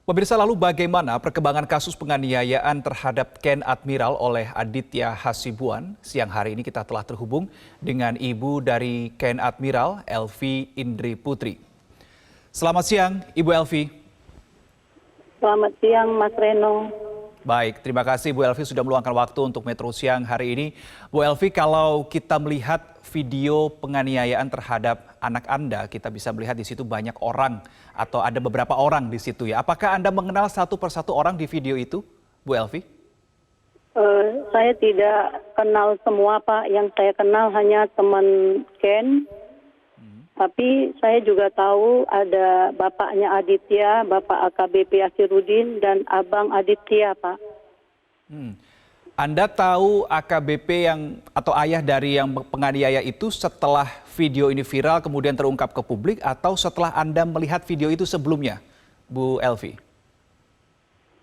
Pemirsa, lalu bagaimana perkembangan kasus penganiayaan terhadap Ken Admiral oleh Aditya Hasibuan? Siang hari ini kita telah terhubung dengan ibu dari Ken Admiral, Elvi Indri Putri. Selamat siang, Ibu Elvi. Selamat siang, Mas Reno. Baik, terima kasih Bu Elvi sudah meluangkan waktu untuk Metro Siang hari ini. Bu Elvi, kalau kita melihat video penganiayaan terhadap anak Anda, kita bisa melihat di situ banyak orang atau ada beberapa orang di situ ya. Apakah Anda mengenal satu persatu orang di video itu, Bu Elvi? Saya tidak kenal semua, Pak. Yang saya kenal hanya teman Ken. Tapi saya juga tahu ada bapaknya Aditya, Bapak AKBP Asirudin, dan Abang Aditya, Pak. Anda tahu AKBP atau ayah dari yang penganiaya itu setelah video ini viral kemudian terungkap ke publik atau setelah Anda melihat video itu sebelumnya, Bu Elvi?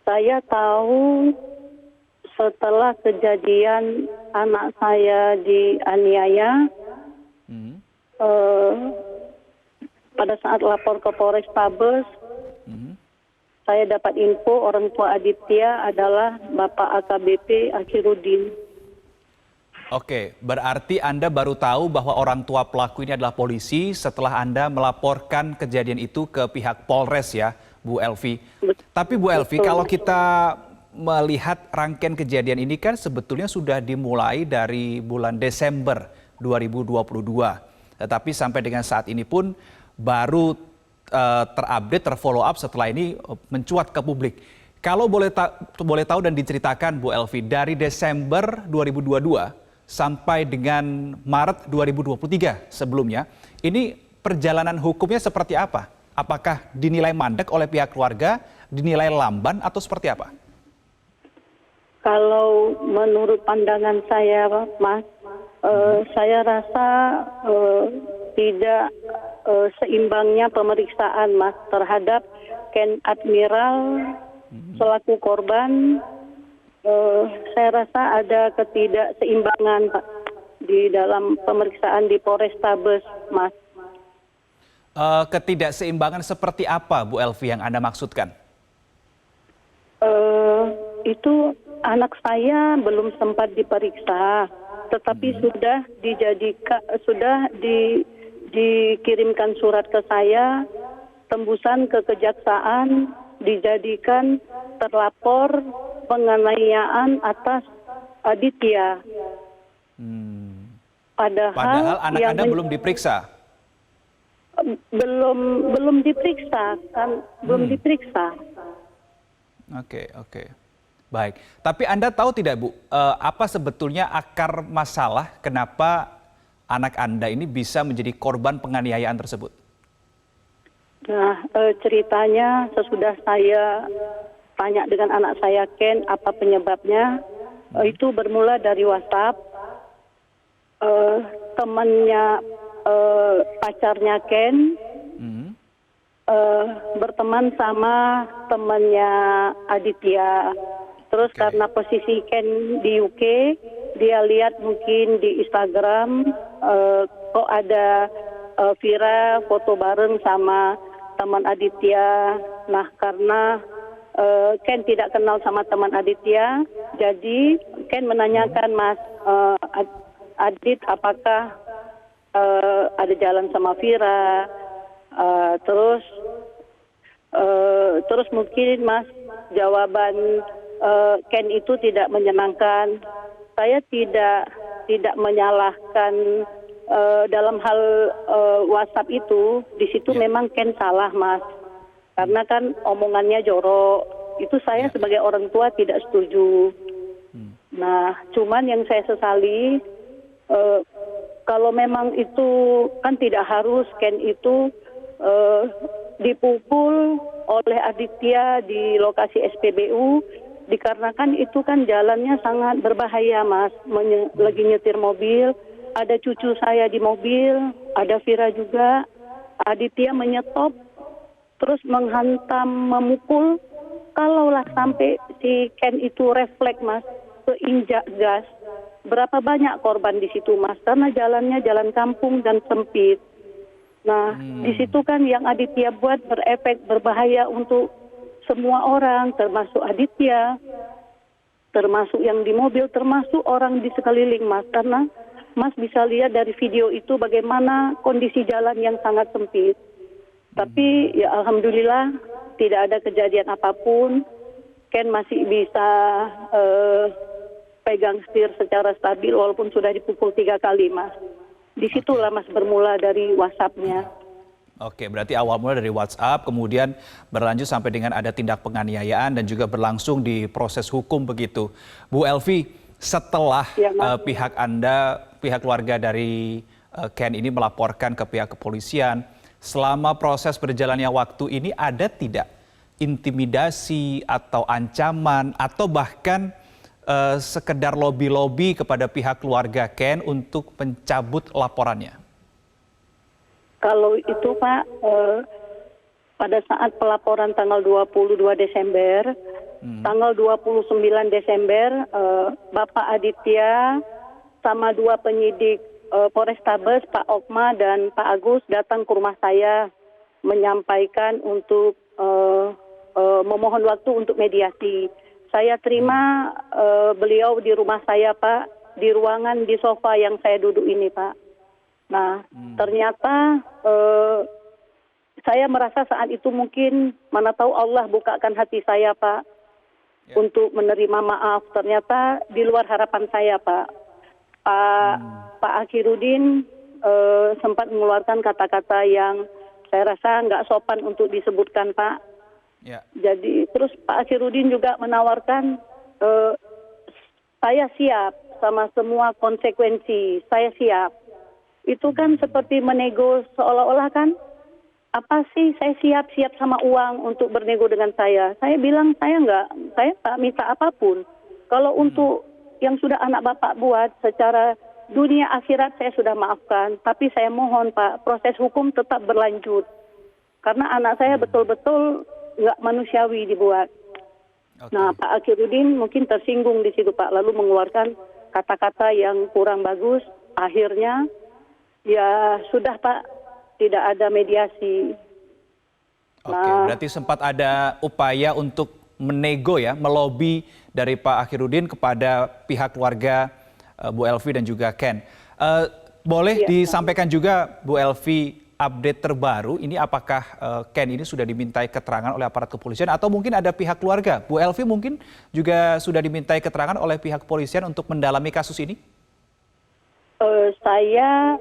Saya tahu setelah kejadian anak saya dianiaya, pada saat lapor ke Polrestabes, saya dapat info orang tua Aditya adalah Bapak AKBP Asirudin. Oke, berarti Anda baru tahu bahwa orang tua pelaku ini adalah polisi setelah Anda melaporkan kejadian itu ke pihak Polres ya, Bu Elvi. Tapi Bu Elvi, kalau kita melihat rangkaian kejadian ini kan sebetulnya sudah dimulai dari bulan Desember 2022. Tetapi sampai dengan saat ini pun baru terupdate, terfollow up setelah ini mencuat ke publik. Kalau boleh tahu dan diceritakan Bu Elvi, dari Desember 2022 sampai dengan Maret 2023 sebelumnya, ini perjalanan hukumnya seperti apa? Apakah dinilai mandek oleh pihak keluarga, dinilai lamban atau seperti apa? Kalau menurut pandangan saya, Mas, saya rasa tidak seimbangnya pemeriksaan, Mas, terhadap Ken Admiral selaku korban. Saya rasa ada ketidakseimbangan, Pak, di dalam pemeriksaan di Polrestabes, Mas. Ketidakseimbangan seperti apa, Bu Elvi, yang Anda maksudkan? Itu anak saya belum sempat diperiksa, tetapi sudah dikirimkan surat ke saya, tembusan ke kejaksaan, dijadikan terlapor penganiayaan atas Aditya. Padahal anak Anda belum diperiksa? Belum diperiksa, kan? Belum diperiksa. Oke. Baik. Tapi Anda tahu tidak, Bu, apa sebetulnya akar masalah kenapa anak Anda ini bisa menjadi korban penganiayaan tersebut? Nah, ceritanya sesudah saya tanya dengan anak saya Ken apa penyebabnya, itu bermula dari WhatsApp. Temannya pacarnya Ken berteman sama temannya Aditya. Terus karena posisi Ken di UK, dia lihat mungkin di Instagram kok ada viral foto bareng sama teman Aditya. Nah, karena Ken tidak kenal sama teman Aditya, jadi Ken menanyakan, Mas Adit, apakah ada jalan sama Vira? Terus mungkin, Mas, jawaban Ken itu tidak menyenangkan. Saya tidak menyalahkan dalam hal WhatsApp itu. Di situ memang Ken salah, Mas. Karena kan omongannya jorok. Itu saya sebagai orang tua tidak setuju. Nah, cuman yang saya sesali, kalau memang itu kan tidak harus Ken itu dipukul oleh Aditya di lokasi SPBU, dikarenakan itu kan jalannya sangat berbahaya, Mas. Lagi nyetir mobil, ada cucu saya di mobil, ada Vira juga. Aditya menyetop, terus menghantam, memukul. Kalaulah sampai si Ken itu refleks, Mas, keinjak gas, berapa banyak korban di situ, Mas? Karena jalannya jalan kampung dan sempit. Nah, di situ kan yang Aditya buat berefek berbahaya untuk semua orang, termasuk Aditya, termasuk yang di mobil, termasuk orang di sekeliling Mas. Karena Mas bisa lihat dari video itu bagaimana kondisi jalan yang sangat sempit. Tapi ya alhamdulillah tidak ada kejadian apapun. Ken masih bisa pegang setir secara stabil walaupun sudah dipukul 3 kali Mas. Disitulah Mas bermula dari WhatsApp-nya. Oke, berarti awal mula dari WhatsApp, kemudian berlanjut sampai dengan ada tindak penganiayaan dan juga berlangsung di proses hukum begitu. Bu Elvi, setelah pihak Anda, pihak keluarga dari Ken ini melaporkan ke pihak kepolisian, selama proses berjalannya waktu ini ada tidak intimidasi atau ancaman atau bahkan sekedar lobi-lobi kepada pihak keluarga Ken untuk mencabut laporannya? Kalau itu Pak, pada saat pelaporan tanggal 22 Desember, tanggal 29 Desember, Bapak Aditya sama 2 penyidik Polrestabes, Pak Okma dan Pak Agus datang ke rumah saya menyampaikan untuk memohon waktu untuk mediasi. Saya terima beliau di rumah saya Pak, di ruangan di sofa yang saya duduk ini Pak. Nah, ternyata saya merasa saat itu mungkin mana tahu Allah bukakan hati saya Pak untuk menerima maaf. Ternyata di luar harapan saya Pak. Pak Akhirudin sempat mengeluarkan kata-kata yang saya rasa nggak sopan untuk disebutkan Pak. Jadi terus Pak Akhirudin juga menawarkan saya siap sama semua konsekuensi, saya siap. Itu kan seperti menego seolah-olah kan, apa sih saya siap sama uang untuk bernego dengan saya. Saya bilang saya tak minta apapun. Kalau untuk yang sudah anak Bapak buat secara dunia akhirat saya sudah maafkan. Tapi saya mohon Pak, proses hukum tetap berlanjut. Karena anak saya betul-betul nggak manusiawi dibuat. Nah Pak Akhirudin mungkin tersinggung di situ Pak, lalu mengeluarkan kata-kata yang kurang bagus. Akhirnya ya sudah Pak, tidak ada mediasi. Berarti sempat ada upaya untuk menego ya, melobi dari Pak Akhirudin kepada pihak keluarga Bu Elvi dan juga Ken. Boleh disampaikan juga Bu Elvi update terbaru, ini apakah Ken ini sudah dimintai keterangan oleh aparat kepolisian atau mungkin ada pihak keluarga? Bu Elvi mungkin juga sudah dimintai keterangan oleh pihak kepolisian untuk mendalami kasus ini? Saya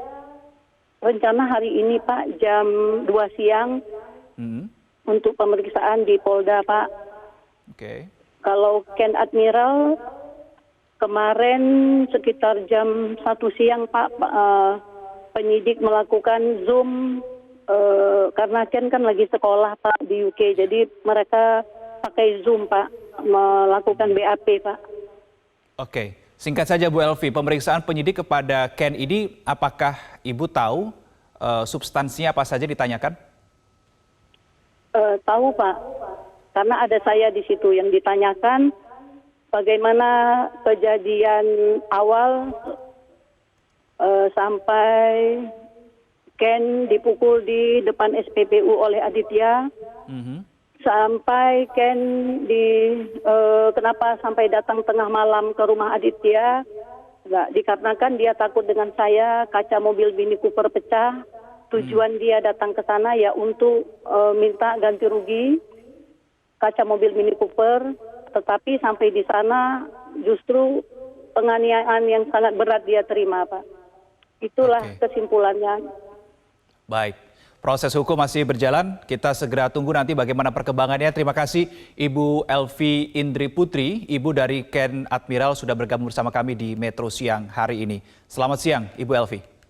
rencana hari ini Pak jam 2 siang untuk pemeriksaan di Polda Pak. Kalau Ken Admiral kemarin sekitar jam 1 siang Pak, penyidik melakukan Zoom karena Ken kan lagi sekolah Pak di UK, jadi mereka pakai Zoom Pak melakukan BAP Pak. Singkat saja Bu Elvi, pemeriksaan penyidik kepada Ken ini apakah Ibu tahu substansinya apa saja ditanyakan? Tahu Pak, karena ada saya di situ yang ditanyakan bagaimana kejadian awal sampai Ken dipukul di depan SPBU oleh Aditya, sampai Ken kenapa sampai datang tengah malam ke rumah Aditya, dikarenakan dia takut dengan saya, kaca mobil Mini Cooper pecah. Tujuan dia datang ke sana ya untuk minta ganti rugi kaca mobil Mini Cooper, tetapi sampai di sana justru penganiayaan yang sangat berat dia terima Pak. Itulah kesimpulannya. Baik, proses hukum masih berjalan, kita segera tunggu nanti bagaimana perkembangannya. Terima kasih Ibu Elvi Indri Putri, Ibu dari Ken Admiral sudah bergabung bersama kami di Metro Siang hari ini. Selamat siang Ibu Elvi.